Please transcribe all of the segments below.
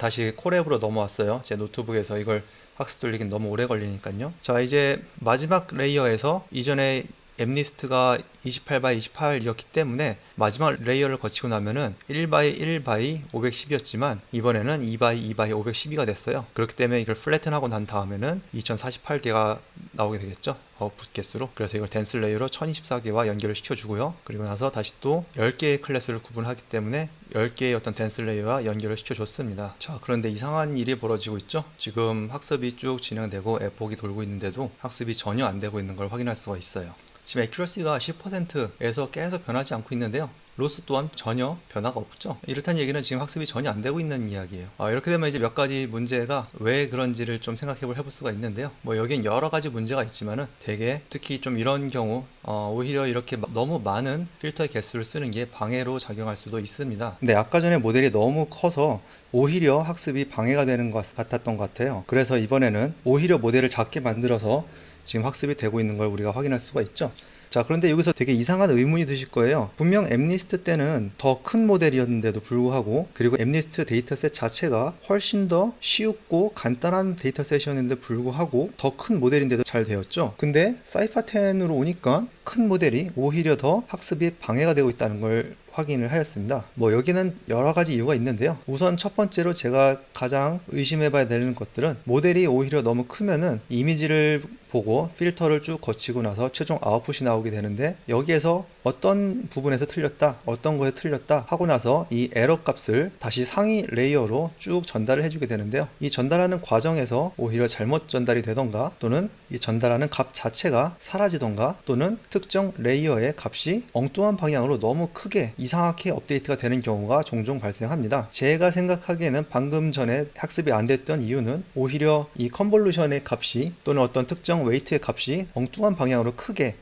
다시 콜앱으로 넘어왔어요. 제 노트북에서 이걸 학습 돌리긴 너무 오래 걸리니까요. 자, 이제 마지막 레이어에서 이전에 앱리스트가 28x28이었기 때문에 마지막 레이어를 거치고 나면은 1x1x 510이었지만 이번에는 2x2x 512가 됐어요. 그렇기 때문에 이걸 플래튼하고 난 다음에는 2048개가 나오게 되겠죠. 아웃풋 개수로. 그래서 이걸 댄스 레이어로 1024개와 연결을 시켜주고요. 그리고 나서 다시 또 10개의 클래스를 구분하기 때문에 10개의 어떤 댄스 레이어와 연결을 시켜줬습니다. 자, 그런데 이상한 일이 벌어지고 있죠. 지금 학습이 쭉 진행되고 에폭이 돌고 있는데도 학습이 전혀 안 되고 있는 걸 확인할 수가 있어요. 지금 액큐러시가 10%에서 계속 변하지 않고 있는데요. 로스 또한 전혀 변화가 없죠. 이렇다는 얘기는 지금 학습이 전혀 안 되고 있는 이야기예요. 이렇게 되면 이제 몇 가지 문제가 왜 그런지를 좀 생각해 볼 수가 있는데요. 뭐 여긴 여러 가지 문제가 있지만은 되게 특히 좀 이런 경우 오히려 이렇게 너무 많은 필터의 개수를 쓰는 게 방해로 작용할 수도 있습니다. 근데 아까 전에 모델이 너무 커서 오히려 학습이 방해가 되는 것 같았던 것 같아요. 그래서 이번에는 오히려 모델을 작게 만들어서 지금 학습이 되고 있는 걸 우리가 확인할 수가 있죠. 자, 그런데 여기서 되게 이상한 의문이 드실 거예요. 분명 앱리스트 때는 더 큰 모델이었는데도 불구하고, 그리고 앱리스트 데이터셋 자체가 훨씬 더 쉽고 간단한 데이터셋이었는데 불구하고 더 큰 모델인데도 잘 되었죠. 근데 사이파10으로 오니까 큰 모델이 오히려 더 학습이 방해가 되고 있다는 걸 확인을 하였습니다. 뭐 여기는 여러 가지 이유가 있는데요. 우선 첫 번째로 제가 가장 의심해 봐야 되는 것들은 모델이 오히려 너무 크면은 이미지를 보고 필터를 쭉 거치고 나서 최종 아웃풋이 나오게 되는데, 여기에서 어떤 부분에서 틀렸다, 어떤 거에 틀렸다 하고 나서 이 에러 값을 다시 상위 레이어로 쭉 전달을 해주게 되는데요. 이 전달하는 과정에서 오히려 잘못 전달이 되던가, 또는 이 전달하는 값 자체가 사라지던가, 또는 특정 레이어의 값이 엉뚱한 방향으로 너무 크게 이상하게 업데이트가 되는 경우가 종종 발생합니다. 제가 생각하기에는 방금 전에 학습이 안 됐던 이유는 오히려 이 컨볼루션의 값이 또는 어떤 특정 웨이트의 값이 엉뚱한 방향으로 크게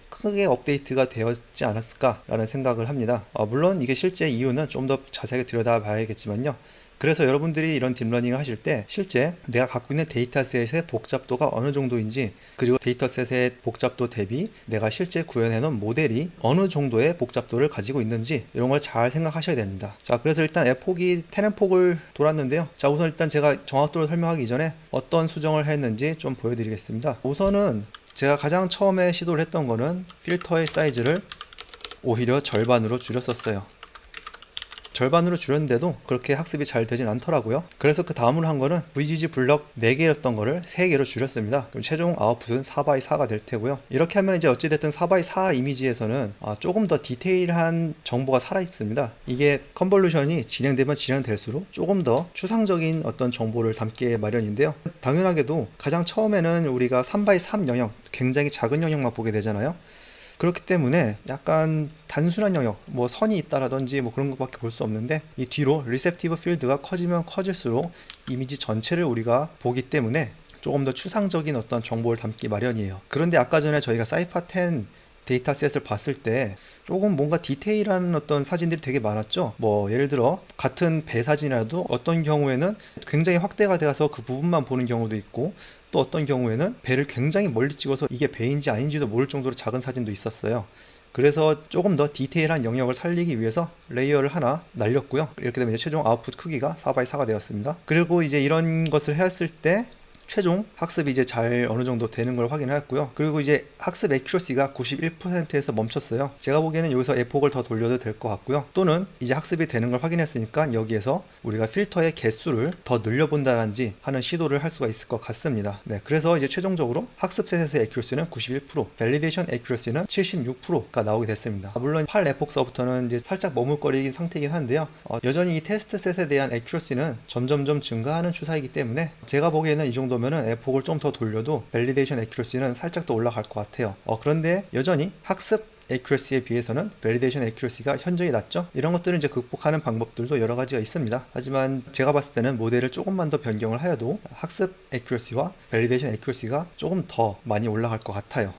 업데이트가 되었지 않았을까라는 생각을 합니다. 물론 이게 실제 이유는 좀 더 자세하게 들여다봐야겠지만요. 그래서 여러분들이 이런 딥러닝을 하실 때 실제 내가 갖고 있는 데이터셋의 복잡도가 어느 정도인지, 그리고 데이터셋의 복잡도 대비 내가 실제 구현해 놓은 모델이 어느 정도의 복잡도를 가지고 있는지, 이런 걸 잘 생각하셔야 됩니다. 자, 그래서 일단 에폭이 테넨폭을 돌았는데요. 자, 우선 일단 제가 정확도를 설명하기 전에 어떤 수정을 했는지 좀 보여드리겠습니다. 우선은 제가 가장 처음에 시도를 했던 거는 필터의 사이즈를 오히려 절반으로 줄였었어요. 절반으로 줄였는데도 그렇게 학습이 잘 되진 않더라고요. 그래서 그 다음으로 한 거는 VGG 블럭 4개였던 거를 3개로 줄였습니다. 그럼 최종 아웃풋은 4x4가 될 테고요. 이렇게 하면 이제 어찌됐든 4x4 이미지에서는 조금 더 디테일한 정보가 살아있습니다. 이게 컨볼루션이 진행되면 진행될수록 조금 더 추상적인 어떤 정보를 담게 마련인데요. 당연하게도 가장 처음에는 우리가 3x3 영역, 굉장히 작은 영역만 보게 되잖아요. 그렇기 때문에 약간 단순한 영역, 뭐 선이 있다라든지 뭐 그런 것밖에 볼 수 없는데, 이 뒤로 리셉티브 필드가 커지면 커질수록 이미지 전체를 우리가 보기 때문에 조금 더 추상적인 어떤 정보를 담기 마련이에요. 그런데 아까 전에 저희가 사이파10 데이터셋을 봤을 때 조금 뭔가 디테일한 어떤 사진들이 되게 많았죠. 뭐 예를 들어 같은 배 사진이라도 어떤 경우에는 굉장히 확대가 되어서 그 부분만 보는 경우도 있고, 또 어떤 경우에는 배를 굉장히 멀리 찍어서 이게 배인지 아닌지도 모를 정도로 작은 사진도 있었어요. 그래서 조금 더 디테일한 영역을 살리기 위해서 레이어를 하나 날렸고요. 이렇게 되면 이제 최종 아웃풋 크기가 4x4가 되었습니다. 그리고 이제 이런 것을 했을 때 최종 학습이 이제 잘 어느 정도 되는 걸 확인하였고요. 그리고 이제 학습 액큐러시가 91%에서 멈췄어요. 제가 보기에는 여기서 에폭을 더 돌려도 될 것 같고요. 또는 이제 학습이 되는 걸 확인했으니까 여기에서 우리가 필터의 개수를 더 늘려본다든지 하는 시도를 할 수가 있을 것 같습니다. 네, 그래서 이제 최종적으로 학습셋에서의 액큐러시는 91%, 밸리데이션 액큐러시는 76%가 나오게 됐습니다. 물론 8 에폭서부터는 이제 살짝 머뭇거리긴 상태이긴 한데요. 여전히 이 테스트셋에 대한 액큐러시는 점점점 증가하는 추세이기 때문에 제가 보기에는 이 정도 면은 에폭을 좀 더 돌려도 밸리데이션 액큐러시는 살짝 더 올라갈 것 같아요. 그런데 여전히 학습 액큐러시에 비해서는 밸리데이션 액큐러시가 현저히 낮죠. 이런 것들을 이제 극복하는 방법들도 여러 가지가 있습니다. 하지만 제가 봤을 때는 모델을 조금만 더 변경을 하여도 학습 액큐러시와 밸리데이션 액큐러시가 조금 더 많이 올라갈 것 같아요.